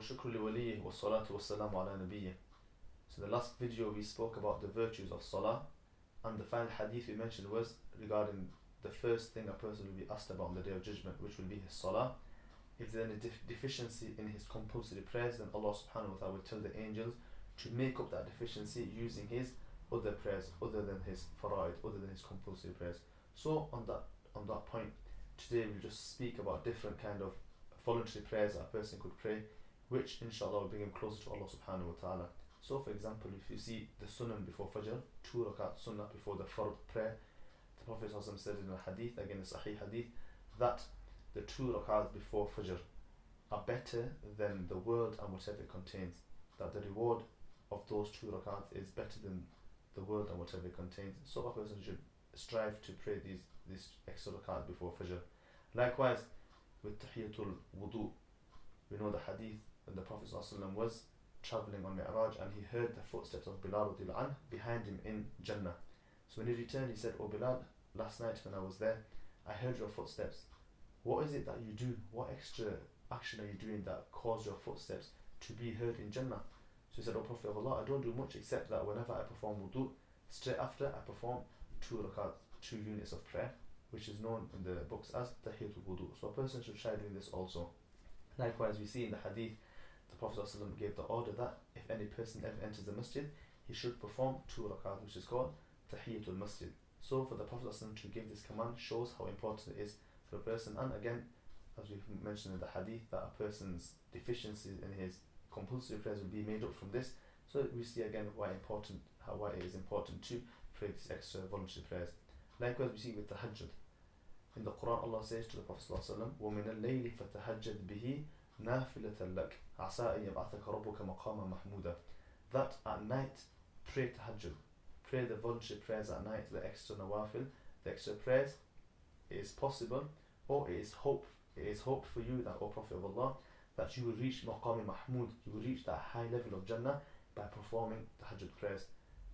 وشكر لوليه والصلاة والسلام على نبيه. So the last video we spoke about the virtues of Salah, and the final hadith we mentioned was regarding the first thing a person will be asked about on the Day of Judgment, which will be his Salah. If there's any deficiency in his compulsory prayers, then Allah subhanahu wa ta'ala will tell the angels to make up that deficiency using his other prayers, other than his fara'id, other than his compulsory prayers. So on that point, today we'll just speak about different kind of voluntary prayers that a person could pray, which inshallah will bring him closer to Allah subhanahu wa ta'ala. So for example, if you see the sunnah before Fajr, 2 rakat sunnah before the fard prayer, the Prophet said in a hadith, again a sahih hadith, that the 2 rakats before Fajr are better than the world and whatever it contains. That the reward of those 2 rakats is better than the world and whatever it contains. So a person should strive to pray these extra rakats before Fajr. Likewise, with Tahiyatul Wudu, we know the hadith when the Prophet ﷺ was travelling on Mi'raj and he heard the footsteps of Bilal behind him in Jannah. So when he returned, he said, "Oh Bilal, last night when I was there, I heard your footsteps. What is it that you do? What extra action are you doing that caused your footsteps to be heard in Jannah?" So he said, "Oh Prophet of Allah, I don't do much except that whenever I perform wudu, straight after I perform 2 rakat, 2 units of prayer, which is known in the books as Tahiyatul Wudu." So a person should try doing this also. Likewise, we see in the hadith, the Prophet ﷺ gave the order that if any person ever enters the masjid, he should perform 2 rakat, which is called Tahiyatul Masjid. So for the Prophet ﷺ to give this command shows how important it is for a person. And again, as we mentioned in the hadith, that a person's deficiencies in his compulsory prayers will be made up from this. So we see again why it is important to pray these extra voluntary prayers. Likewise, we see with tahajjud. In the Quran, Allah says to the Prophet ﷺ, وَمِنَ اللَّيْلِ فَتَهَجَّدْ بِهِ نَافِلَةً لَكَ عَسَىٰ أَن يَبْعَثَكَ رَبُّكَ مَقَامًا مَحْمُودًا. That at night, pray tahajjud. Pray the voluntary prayers at night, the extra nawafil, the extra prayers. It is possible, or it is hoped for you that, O Prophet of Allah, that you will reach Maqam Mahmud, you will reach that high level of Jannah by performing tahajjud prayers.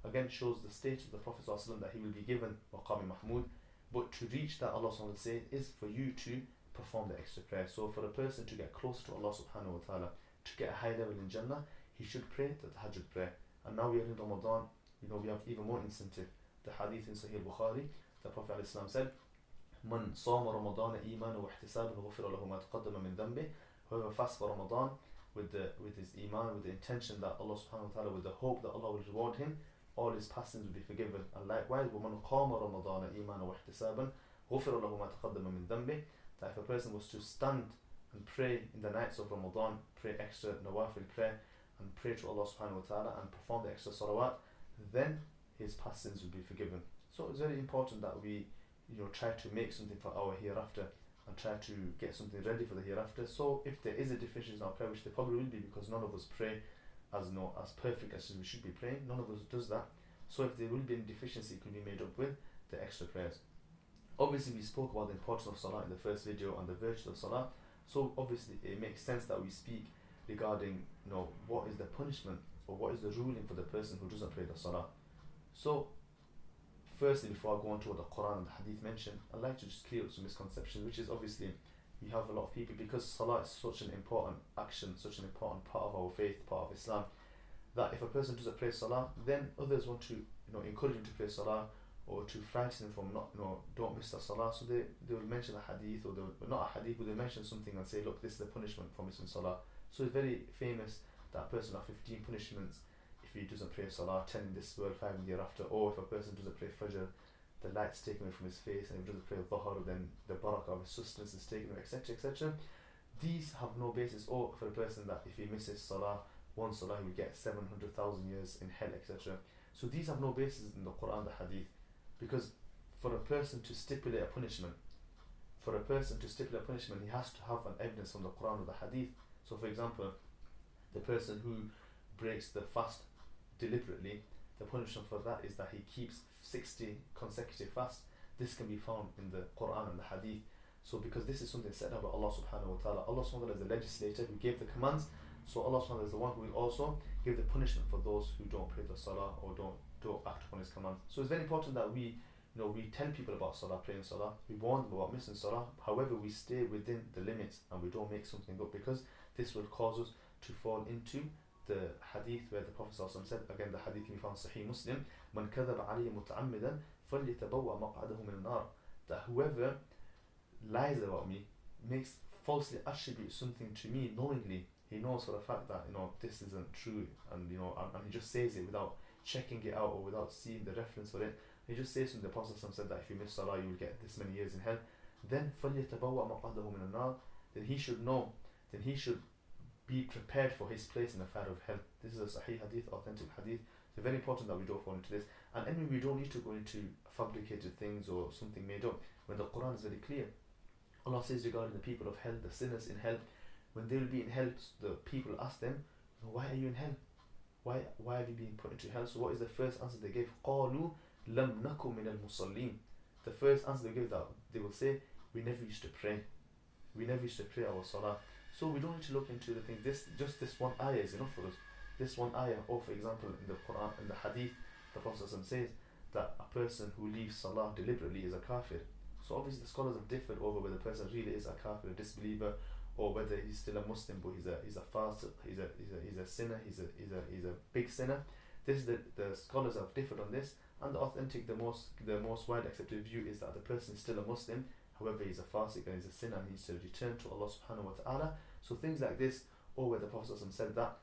Again, shows the state of the Prophet ﷺ that he will be given Maqam Mahmud, but to reach that, Allah subhanahu wa ta'ala says, is for you to perform the extra prayer. So for a person to get closer to Allah subhanahu wa ta'ala, to get a high level in Jannah, he should pray the tahajjud prayer. And now we are in Ramadan, we have even more incentive. The hadith in Sahih Bukhari, the Prophet ﷺ said, "Man sama Ramadan iman wa ihtisaban ghufira lahu ma taqaddama min dhanbi." Whoever fasts for Ramadan with his iman, with the intention that Allah subhanahu wa ta'ala, with the hope that Allah will reward him, all his past sins will be forgiven. And likewise, وَمَنْ قَامَ رَمَضَانَ إِيمَانًا وَاحْتِسَابًا غُفِرَ لَهُ مَا تَقَدَّمَ مِنْ ذَنْبِهِ. That if a person was to stand and pray in the nights of Ramadan, pray extra nawafil prayer, and pray to Allah subhanahu wa ta'ala, and perform the extra salawat, then his past sins will be forgiven. So it's very important that we try to make something for our hereafter, and try to get something ready for the hereafter. So if there is a deficiency in our prayer, which there probably will be, because none of us pray as perfect as we should be praying, none of us does that. So if there will be any deficiency, it can be made up with the extra prayers. Obviously, we spoke about the importance of Salah in the first video and the virtues of Salah. So obviously it makes sense that we speak regarding what is the punishment, or what is the ruling for the person who doesn't pray the Salah. So firstly, before I go on to what the Quran and the Hadith mention, I'd like to just clear up some misconceptions, which is obviously we have a lot of people, because Salah is such an important action, such an important part of our faith, part of Islam, that if a person doesn't pray Salah, then others want to encourage him to pray Salah, or to frighten him from don't miss the Salah. So they will mention a hadith, or not a hadith, but they mention something and say, look, this is the punishment for missing Salah. So it's very famous that a person has 15 punishments if he doesn't pray Salah, 10 in this world, 5 in the hereafter. Or if a person doesn't pray Fajr, the light's taken away from his face, and if he doesn't pray Dhuhr, then the barakah of his sustenance is taken away, etc., etc. These have no basis. Or for a person that if he misses Salah, one Salah, he will get 700,000 years in hell, etc. So these have no basis in the Quran, the Hadith, because for a person to stipulate a punishment, he has to have an evidence from the Quran or the Hadith. So for example, the person who breaks the fast deliberately, the punishment for that is that he keeps 60 consecutive fasts. This can be found in the Quran and the Hadith. So because this is something set up by Allah subhanahu wa ta'ala, Allah subhanahu wa ta'ala is the legislator who gave the commands, so Allah subhanahu wa ta'ala is the one who will also give the punishment for those who don't pray the Salah or don't act upon his commands. So it's very important that we tell people about Salah, praying Salah, we warn them about missing Salah. However, we stay within the limits and we don't make something up, because this will cause us to fall into the hadith where the Prophet ﷺ said, again the hadith can be found Sahih Muslim, Man kadhaba alayhi muta'ammidan falyatabawwa maq'adahu min nar, that whoever lies about me, makes falsely attribute something to me knowingly, he knows for the fact that this isn't true, and and he just says it without checking it out or without seeing the reference for it. He just says something. The Prophet said that if you miss Salah you will get this many years in hell. Then فَلْيَتَبَوَّأْ مَقْعَدَهُ مِنَ النَّارِ, then he should know, then he should be prepared for his place in the fire of hell. This is a Sahih hadith, authentic hadith. So very important that we don't fall into this. And anyway, we don't need to go into fabricated things or something made up when the Quran is very clear. Allah says regarding the people of hell, the sinners in hell, when they will be in hell, the people ask them, why are you in hell? Why have you been put into hell? So what is the first answer they gave? قَالُوا لَمْ نَكُ مِنَ الْمُصَلِّينَ. The first answer they gave, that they will say, we never used to pray. We never used to pray our salah. So we don't need to look into the things. This one ayah is enough for us. This one ayah, or for example in the Quran, in the hadith, the Prophet says that a person who leaves salah deliberately is a kafir. So obviously the scholars have differed over whether the person really is a kafir, a disbeliever, or whether he's still a Muslim but he's a fasiq, he's a sinner, he's a big sinner. The scholars have differed on this, and the authentic, the most wide accepted view is that the person is still a Muslim, however he's a fasiq and he's a sinner and he needs to return to Allah subhanahu wa ta'ala. So things like this, or where the Prophet said that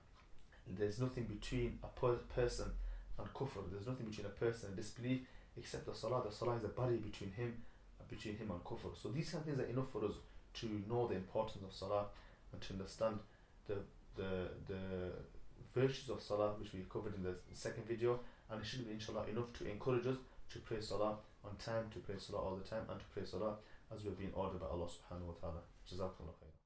there's nothing between a person and kufr, there's nothing between a person and disbelief except the salah. The salah is a barrier between him and kufr. So these kind of things are enough for us to know the importance of salah and to understand the virtues of salah, which we covered in the second video. And it should be inshallah enough to encourage us to pray salah on time, to pray salah all the time, and to pray salah as we're being ordered by Allah subhanahu wa ta'ala. Jazakumullah khair.